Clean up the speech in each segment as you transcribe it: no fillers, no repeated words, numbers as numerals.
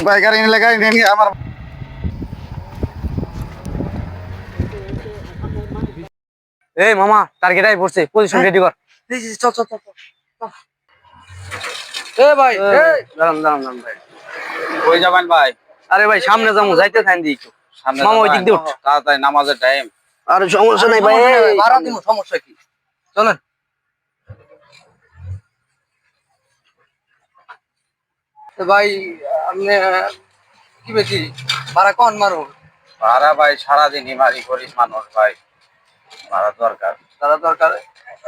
ভাই গাড়ি নিলে গাড়ি নিয়ে আমার এই মামা টার্গেট আই পড়ছে, পজিশন রেডি কর। চল চল চল এ ভাই দাঁড়ান দাঁড়ান দাঁড়ান ভাই, কই যাবেন ভাই? আরে ভাই সামনে যাবো, যাইতে থাইন দি একটু। সামনে মামা ওই দিক দিয়ে উঠ। তাড়াতাড়ি নামাজের টাইম। আরে সমস্যা নাই ভাই, ভাড়া দিব, সমস্যা কি? চলেন। তো ভাই আপনি কি বেশি ভাড়া কোন মারো? ভাড়া ভাই সারাদিনই মারি করিস মানুষ ভাই, ভাড়া দরকার। তারা দরকার।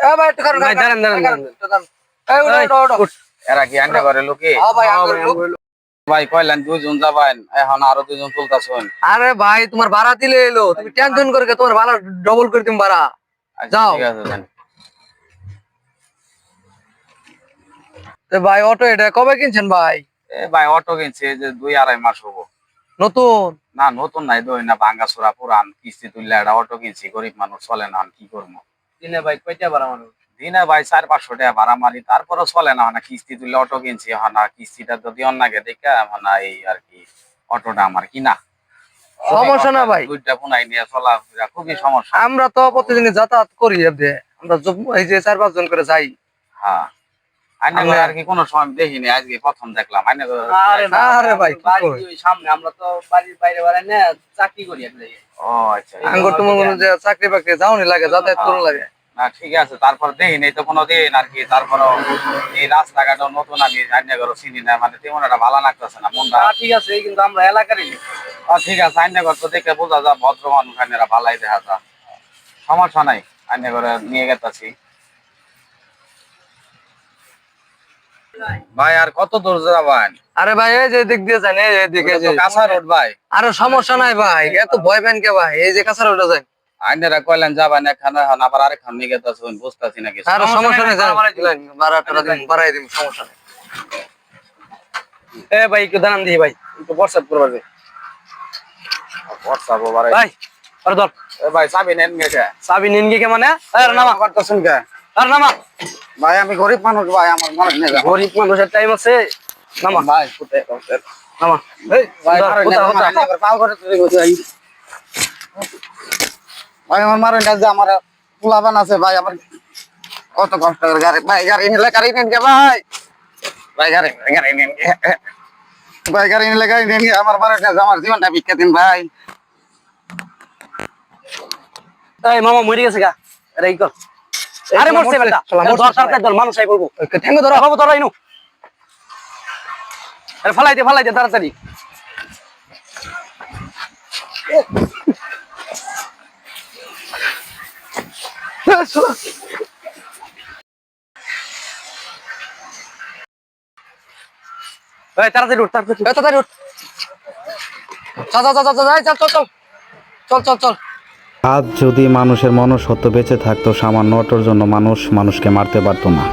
এ ভাই একটু কারণ ভাই দাঁড়ান দাঁড়ান দাঁড়ান। এই ওড়ো ওড়ো ওড়ো। এরা কি আন্ডা করে লোকে? হ্যাঁ ভাই আঙ্গুর লোক। ভাই কইলেন দুইজন যাবেন, এখন আরো দুইজন তুলতাছেন। আরে ভাই তোমার ভাড়া দিলে এলো, তুমি টেনশন করে কে, তোমার ভাড়া ডবল করে তুমি ভাড়া। আচ্ছা, যাও। ঠিক আছে যান। তো ভাই অটো এটা কবে কিনছেন ভাই? এ ভাই অটো কিনছে যে 2-2.5 মাস হবো। নতুন? না নতুন নাই, দই না, ভাঙ্গা চোরা পুরান, কিস্তি তুললে একটা অটো কিনছি, গরিব মানুষ চলে না, কি করবো? দিনে ভাই কয়টা ভাড়া মানুষ? দিনে ভাই 400-500 টাকা ভাড়া মারি, তারপরে চলে না, না কিস্তি তুললে অটো কিনছি, এখন আর কিস্তিটা যদি অন্যকে দেখে এখন এই আর কি অটোটা আমার কিনা। সমস্যা না ভাই, দুইটা ফোনাই নিয়ে চলাফেরা খুবই সমস্যা। আমরা তো প্রতিদিন যাতায়াত করি, আমরা এই যে 4-5 জন করে যাই। হ্যাঁ আইনা করে আর কি কোনো সময় দেখিনি, আজকে প্রথম দেখলাম। আইনা করে আরে ভাই সামনে আমরা তো বাড়ির বাইরে বাড়াই না, চাকরি করি এক জায়গায়। ও আচ্ছা, আঙ্গুর তোমার মনে যে চাকরি বাকরি যাওনি লাগে, যাতায়াত করুন লাগে। না ঠিক আছে, তারপর দেখিনি তো কোনো দিন আর কি। তারপর এই রাস্তাঘাট নতুন, আমি আইনা করে চিনি না, মানে তেমন একটা ভালো লাগতেছে না মনটা। ঠিক আছে, কিন্তু আমরা এলাকারই। ঠিক আছে, আইনা ঘর তো দেখে বোঝা যা ভদ্র মানুষ, আইনারা ভালাই দেখা যা, সমস্যা নাই, আইনা করে নিয়ে গেতাছি। ভাই আর কত দূর যাবেন? আরে ভাই এই যে দিক দিয়ে যান, এই দিকে যে কাঁচা রোড ভাই। আরে সমস্যা নাই ভাই, এত ভয় পেন কে ভাই, এই যে কাঁচা রোডে যান। আইনারা কইলেন যাবেন এখানে, এখন আবার আরেকখান নিয়ে গেতাছেন, বুঝতাছি না কিছু। আরে সমস্যা নাই, যান ভাড়াটা দিন, বাড়াই দিন, সমস্যা নাই। এ ভাই একটু দাঁড়ান দিই ভাই, একটু হোয়াটসঅ্যাপ করবার দে হোয়াটসঅ্যাপ ওভারে। ভাই। আরে ধর এ ভাই চাবি নেন গেছে। চাবি নিন কি মানে? আরে নামা করতেছেন কে? আরে নামা। ভাই আমি গরিব মানুষ ভাই, আমার মনে নেই। গরিব মানুষের টাইম আছে, নামা ভাই ফুটে নামা। এই ভাই পাও করে তুই ভাই। ভাই আমার মারেন কাছে, আমার পোলাবান আছে ভাই, আমার কত কষ্ট করে গাড়ি, ভাই গাড়ি নিলে গাড়ি নেন কে ভাই? ভাই গাড়ি নেন কে? ভাই গাড়ি নিলে গাড়ি নেন কে? আমার মারেন কাছে, আমার জীবনটা ভিক্ষা দিন ভাই। এই মামা মরে গেছে গা, আরে ই কর। আরে মরছে বেটা, ধর সরকার ধর, মানুষ আই বলবো। ঠেঙ্গ ধরো। বাবু ধর আইনু। আরে ফালাই দে তাড়াতাড়ি। এই তাড়াতাড়ি উঠ, তাড়াতাড়ি উঠ। চল চল চল চল চল চল চল চল চল চল। আজ যদি মানুষের মনুষ্যত্ব বেঁচে থাকতো, সামান্য অটোর জন্য মানুষকে মারতে পারতো না।